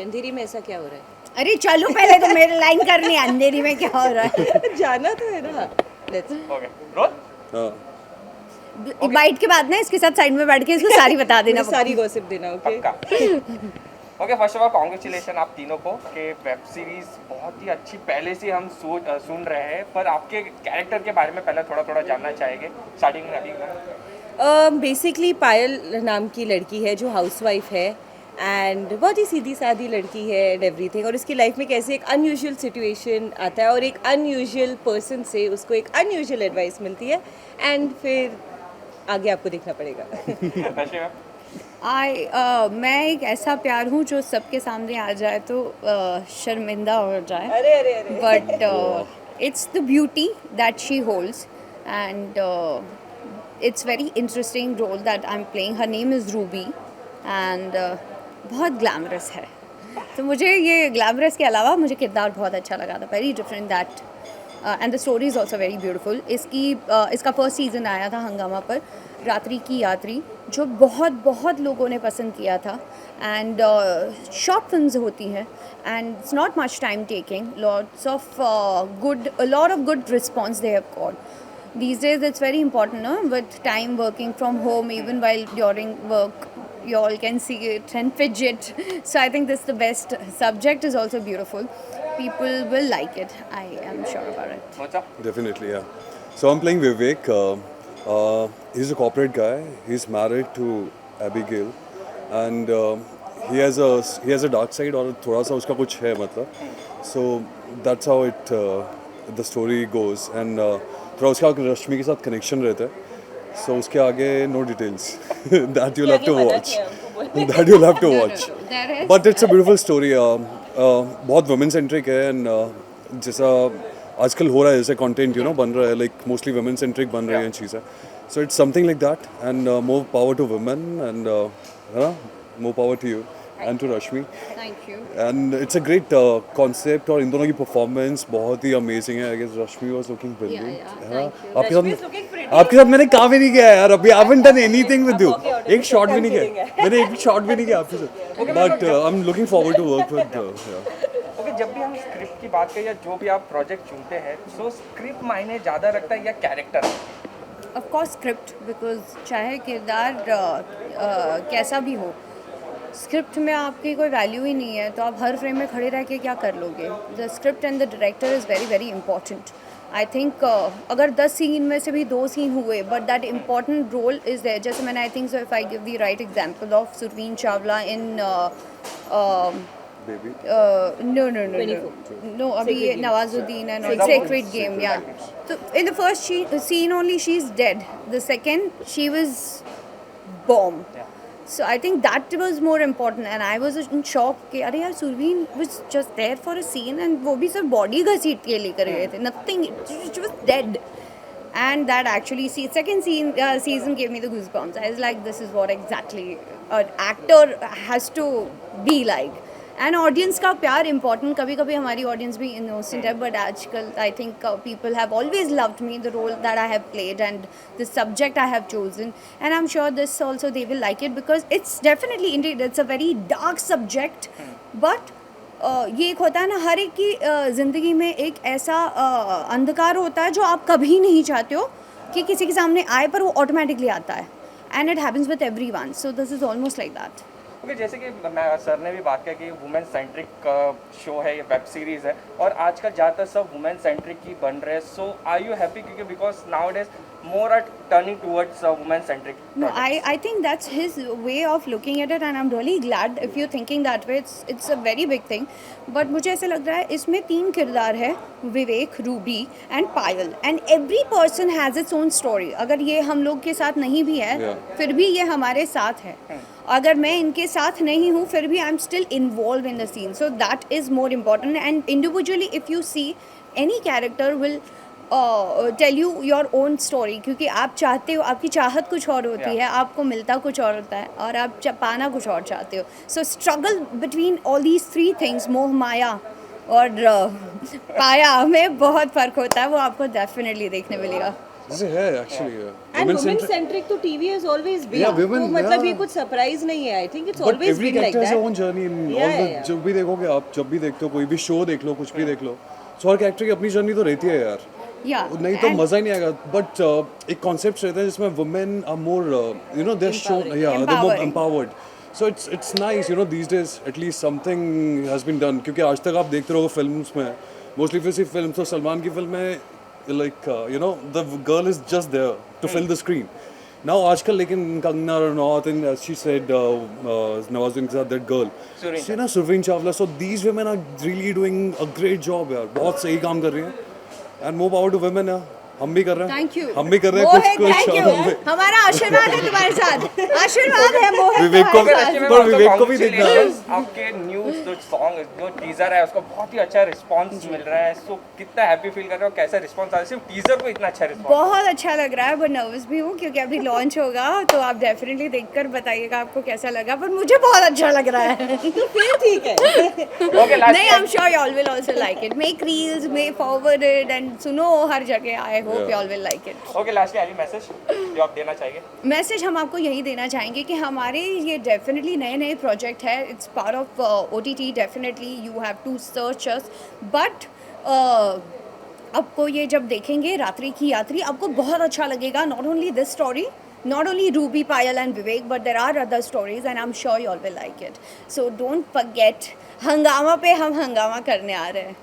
अंधेरी में ऐसा क्या हो रहा है? अरे चलो पहले तो मेरे लाइन करनी है, अंधेरी में क्या हो रहा है। जाना तो है ना। लेट्स ओके रोल बाइट के बाद ना इसके साथ साइड में बैठ के इसको सारी बता देना। मुझे सारी गॉसिप देना, ओके? पक्का। Okay first of all congratulation आप तीनों को कि वेब सीरीज बहुत ही अच्छी पहले से हम सुन रहे हैं, पर आपके कैरेक्टर के बारे में पहले थोड़ा थोड़ा जानना चाहेंगे स्टार्टिंग में अभी। बेसिकली पायल नाम की लड़की है जो हाउसवाइफ है एंड बहुत ही सीधी सादी लड़की है एंड एवरीथिंग, और उसकी लाइफ में कैसे एक अनयूजुअल सिचुएशन आता है और एक अनयूजुअल पर्सन से उसको एक अनयूजुअल एडवाइस मिलती है एंड फिर आगे आपको देखना पड़ेगा। मैं एक ऐसा प्यार हूँ जो सबके सामने आ जाए तो शर्मिंदा हो जाए, अरे अरे अरे but it's the beauty that she holds and it's very interesting role that I'm playing. Her name is Ruby and बहुत ग्लैमरस है, तो मुझे ये ग्लैमरस के अलावा मुझे किरदार बहुत अच्छा लगा था, very different that and the story is also very beautiful. इसका फर्स्ट सीज़न आया था हंगामा पर, रात्रि की यात्री, जो बहुत बहुत लोगों ने पसंद किया था एंड शॉर्ट फिल्म्स होती हैं and it's not much time taking, lot of good response they have got. These days it's very important, no? With time working from home, even while during work you all can see it and fidget. So I think this is the best. Subject is also beautiful. People will like it, I am sure about it. Definitely, yeah. So I'm playing Vivek. He's a corporate guy. He's married to Abigail, and he has a dark side, और थोड़ा सा उसका कुछ है मतलब. So that's how the story goes, and थोड़ा उसका रश्मि के साथ कनेक्शन रहता है. So उसके आगे no details. That you'll have to watch. That you'll have to watch. But it's a beautiful story. बहुत women centric है, and जैसा आजकल हो रहा है, जैसे content बन रहा है, like mostly women centric बन रही हैं चीज़ें. So it's something like that, and more power to women, and more power to you and to Rashmi. Thank you. And it's a great concept, और इन दोनों की performance बहुत ही amazing है. I guess Rashmi was looking brilliant. Yeah, thank you. आपके साथ मैंने काम ही नहीं किया यार अभी. I haven't done anything with you. एक शॉट भी नहीं किया मैंने, एक शॉट भी नहीं किया आपके साथ. But I'm looking forward to work with. Okay जब भी हम स्क्रिप्ट की बात करें या जो भी आप प्रोजेक्ट चुनते हैं, सो स्क्रिप्ट मायने ज़्यादा रखता है या character? Of course script, because चाहे किरदार कैसा भी हो, स्क्रिप्ट में आपकी कोई वैल्यू ही नहीं है तो आप हर फ्रेम में खड़े रह के क्या कर लोगे. The script and the director is very very important. I think अगर 10 सीन में से भी 2 सीन हुए but that important role is there. जैसे मैंने I think so if I give the right example of Surveen Chawla in Baby. No, अभी ये Nawazuddin and Sacred Game, yeah. So in the first scene only she's dead. The second she was bomb. So I think that was more important, and I was in shock कि अरे यार Surveen was just there for a scene and वो भी सिर्फ body घसीट के लेकर गए थे, nothing, she was dead. And that actually second season gave me the goosebumps. I was like, this is what exactly an actor has to be like. And audience का प्यार इम्पॉर्टेंट. कभी कभी हमारी ऑडियंस भी इनोसेंट है, but आजकल I think people have always loved me, the role that I have played and the subject I have chosen, and I am sure this also they will like it because it's definitely indeed it's a very dark subject. But ये एक होता है ना, हर एक की ज़िंदगी में एक ऐसा अंधकार होता है जो आप कभी नहीं चाहते हो कि किसी के सामने आए, पर वो ऑटोमेटिकली आता है, and it happens with every one. So this is almost like that. Okay जैसे कि मैं सर ने भी बात किया कि वुमेन सेंट्रिक शो है, ये वेब सीरीज़ है, और आजकल ज़्यादातर सब वुमेन सेंट्रिक ही बन रहे हैं. सो आर यू हैप्पी क्योंकि because nowadays more are turning towards women centric? No, I think that's his way of looking at it, and I'm really glad if you're thinking that way. It's a very big thing. But मुझे ऐसा लग रहा है इसमें 3 किरदार है, Vivek, Ruby and Payal, and every person has its own story. अगर ये हम लोग के साथ नहीं भी है फिर भी ये हमारे साथ है. अगर मैं इनके साथ नहीं हूँ फिर भी I am still involve in the scene. So that is more important. And individually if you see any character will tell you your own story, क्योंकि आप चाहते हो, आपकी चाहत कुछ और होती है, आपको मिलता कुछ और होता है, और आप पाना कुछ और चाहते हो. सो struggle between all these 3 things, मोह माया और पाया, में बहुत फ़र्क होता है. वो आपको डेफिनेटली देखने मिलेगा. जैसे है actually. And women centric to TV has always been. Yeah, women, तो मतलब ये yeah. कुछ surprise नहीं है. I think it's But always every been like character has that. their own journey in Yeah, all the yeah, yeah. जब भी देखोगे आप, जब भी देखते हो कोई भी शो देख लो, कुछ भी देख लो, so हर कैरेक्टर की अपनी जर्नी तो रहती है यार. Yeah, नहीं तो and- मजा ही नहीं आएगा. But एक कॉन्सेप्ट रहता है जिसमें women are more, they're shown, Empowering. they're more Empowering. empowered. So it's nice, these days at least something has been done. क्योंकि आज तक आप देखते रहोगे फिल्म्स में, mostly फिर सिर्फ फिल्म, तो सलमान की फिल्म में like the girl is just there to fill the screen. Now आजकल लेकिन Kangana Ranaut and as she said Nawazuddin के साथ that girl, Surveen Chawla, so these women are really doing a great job यार, बहुत सही काम कर रही हैं and more power to women यार. हम भी कर रहे हैं. Thank you. हम भी कर रहे हैं मोहित, कुछ thank you. हम भी- हमारा आशीर्वाद है तुम्हारे साथ. आशीर्वाद है मोहित विवेक को तुम्हारे वैसे साथ. में पर also विवेक को भी देखना है. congratulations, आपके न्यूज जो सॉन्ग जो टीजर है उसको बहुत ही अच्छा रिस्पांस मिल रहा है. सो कितना हैप्पी फील कर रहे हो, कैसा रिस्पांस आ रहा है सिर्फ टीजर को इतना अच्छा रिस्पांस? बहुत अच्छा लग रहा है, बट नर्वस भी हूँ क्योंकि अभी लॉन्च होगा, तो आप डेफिनेटली देखकर बताइएगा आपको कैसा लगा. पर मुझे बहुत अच्छा लग रहा है. फिर ठीक है. ओके लास्ट नहीं, I'm sure you all will also like it. Make reels, make forward it, and सुनो हर जगह. I hope you all will like it. Okay lastly any message जो आप देना चाहेंगे? मैसेज हम आपको यही देना चाहेंगे कि हमारे ये डेफिनेटली नए नए प्रोजेक्ट है. It's part of OTT. Definitely you have to search us, but आपको ये जब देखेंगे रात्रि की यात्री, आपको बहुत अच्छा लगेगा. Not only this story, not only Ruby, Payal and Vivek, but there are other stories and I'm sure you all will like it. So don't forget, हंगामा पे हम हंगामा करने आ रहे हैं.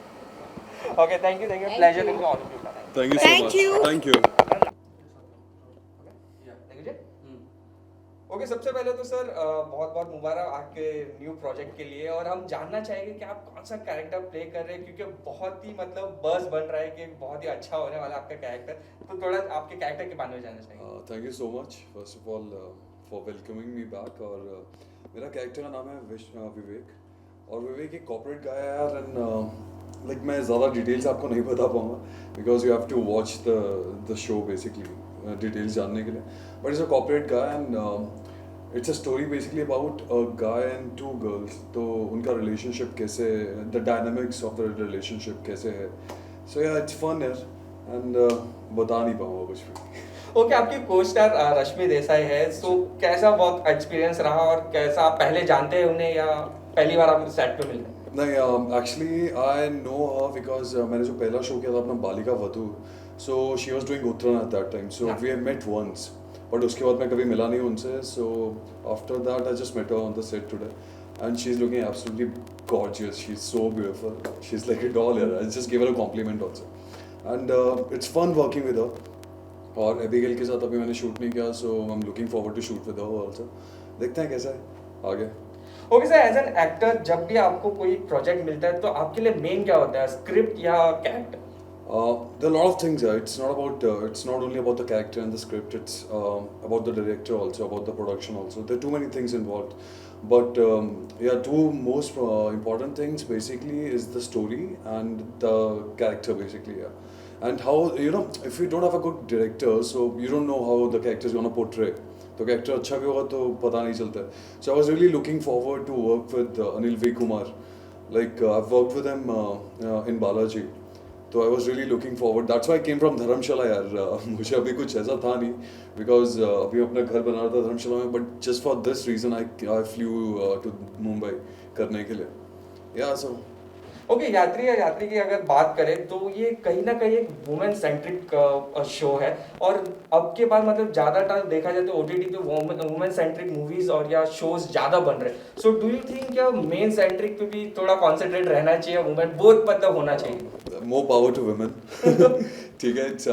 Okay thank you pleasure in all of you. Thank you so Thank much. you. Thank you. Okay सबसे पहले तो सर बहुत बहुत मुबारक आपके न्यू प्रोजेक्ट के लिए, और हम जानना चाहेंगे कि आप कौन सा कैरेक्टर प्ले कर रहे हैं, क्योंकि बहुत ही मतलब बज़ बन रहा है कि बहुत ही अच्छा होने वाला है आपका कैरेक्टर. तो थोड़ा आपके कैरेक्टर के बारे में जानना चाहेंगे. Thank you so much first of all for welcoming me back. और मेरा कैरेक्टर का नाम है विवेक, और विवेक एक कॉर्पोरेट गाय है यार. एंड लाइक मैं ज़्यादा डिटेल्स आपको नहीं बता पाऊँगा because you have to watch the show basically details जानने के लिए. But is a corporate guy and it's a story basically about a guy and two girls. तो उनका रिलेशनशिप कैसे, the dynamics of the relationship कैसे है. सो या it's fun यार, एंड बता नहीं पाऊँगा कुछ भी. ओके आपकी को स्टार रश्मि देसाई है, सो कैसा वर्क एक्सपीरियंस रहा और कैसा आप पहले जानते हैं उन्हें या पहली बार आप सेट पे मिल रहे हैं? नहीं, actually I know her because मैंने जो पहला शो किया था अपना Balika Vadhu, so she was doing Uttarayan at that time, so we have met once, but उसके बाद मैं कभी मिला नहीं उनसे. So after that I just met her on the set today and she is looking absolutely gorgeous. She is so beautiful, she is like a doll यार. I just give her a compliment also and it's fun working with her. और Abigail के साथ अभी मैंने shoot नहीं किया, so I am looking forward to shoot with her also. देखते हैं कैसा है आगे. Okay sir, as an actor जब भी आपको कोई प्रोजेक्ट मिलता है तो आपके लिए मेन क्या होता है, स्क्रिप्ट या character? There are a lot of things. It's not only about the character and the script. It's about the director also, about the production also. There are too many things involved. But yeah, two most important things basically is the story and the character basically. Yeah, and how if you don't have a good director, so you don't know how the character is gonna portray. तो character अच्छा भी होगा तो पता नहीं चलता है. So I was really looking forward to work with Anil V Kumar. Like I worked with him in Balaji. तो I was really looking forward. That's why I came from Dharamshala यार. मुझे अभी कुछ ऐसा था नहीं बिकॉज अभी अपना घर बना रहा था धर्मशाला में, but just for this reason I flew to Mumbai करने के लिए. या सो ओके यात्री की अगर बात करें तो ये कहीं ना कहीं एक वुमेन सेंट्रिक शो है, और अब के बाद मतलब ज़्यादातर देखा जाए तो OTT पे वुमेन सेंट्रिक मूवीज और या शोज ज़्यादा बन रहे हैं. सो डू यू थिंक क्या मेन सेंट्रिक पे भी थोड़ा कॉन्सेंट्रेट रहना चाहिए, वुमेन बोथ मतलब होना चाहिए? more power to women. ठीक है. It's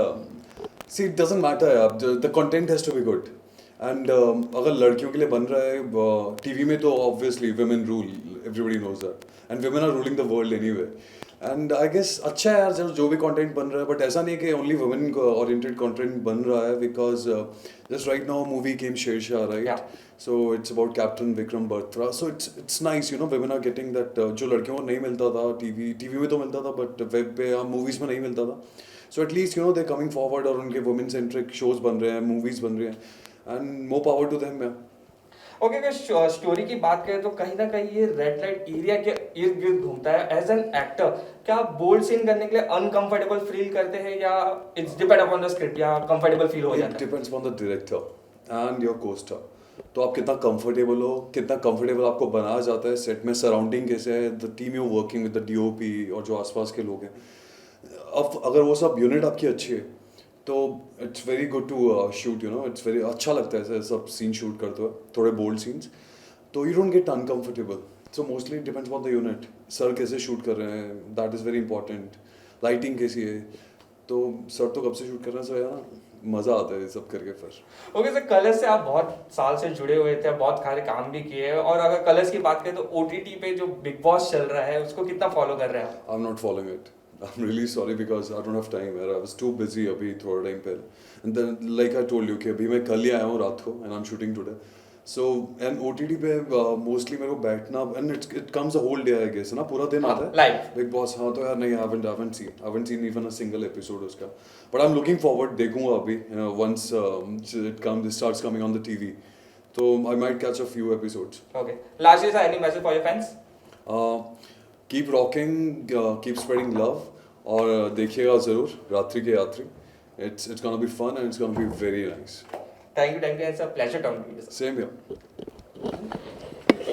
see, it doesn't matter यार. The content has to be good. And अगर लड़कियों के लिए बन रहा है टीवी में तो obviously women rule. Everybody knows that. And women are ruling the world anyway. And I guess अच्छा है यार जो भी कंटेंट बन रहा है, बट ऐसा नहीं कि ओनली वुमेन ओरिएंटेड कंटेंट बन रहा है because just right now movie came Shershaah right. So it's about captain Vikram Batra. So it's nice women are getting that जो लड़कियों को नहीं मिलता था टीवी में तो मिलता था बट वेब पे या मूवीज में नहीं मिलता था. So at least they coming forward और उनके वुमेन सेंट्रिक शोज बन रहे हैं, मूवीज बन रहे हैं, and more power to them. Okay, अगर स्टोरी की बात करें तो कहीं ना कहीं ये रेड लाइट एरिया के इर्द गिर्द घूमता है। एज एन एक्टर क्या आप बोल्ड सीन करने के लिए अनकंफर्टेबल फील करते हैं या it's depend upon the script या कंफर्टेबल फील हो इट जाता है? Depends upon the director and your coaster. तो आप कितना कंफर्टेबल हो, कितना कंफर्टेबल आपको बनाया जाता है सेट में, सराउंडिंग कैसे है, the team you working with the DOP और जो आसपास के लोग हैं। अब अगर वो सब यूनिट आपकी अच्छी है तो it's very good to shoot, you know, it's very अच्छा लगता है ऐसे सब सीन शूट करते हुए, थोड़े बोल्ड सीन्स, तो you don't get uncomfortable. So mostly depends upon the unit, sir कैसे शूट कर रहे हैं, that is very important, lighting कैसी है, तो सर तो कब से शूट कर रहे हैं, सर यार मज़ा आता है ये सब करके फिर। ओके सर, कलर्स से आप बहुत साल से जुड़े हुए थे, बहुत सारे काम भी किए हैं, और अगर कलर्स की बात करें तो ओटीटी पे जो बिग बॉस चल रहा है उसको कितना फॉलो कर रहे हैं आप? I'm not following it. I'm really sorry because I don't have time. I was too busy अभी थोड़ा टाइम पहले. And then like I told you कि अभी मैं कल ही आया हूँ रात को and I'm shooting today. So and OTT पे mostly मेरे को बैठना and it comes a whole day I guess ना, पूरा दिन आता है. Live. Big Boss हाँ तो यार नहीं, I haven't seen even a single episode उसका. But I'm looking forward, देखूँगा अभी once it starts coming on the TV. So I might catch a few episodes. Okay. Lastly, sir, any message for your fans? Keep rocking, keep spreading love, और देखिएगा ज़रूर रात्रि के यात्री. It's gonna be fun and it's gonna be very nice. Thank you. It's a pleasure talking to you, sir. Same here.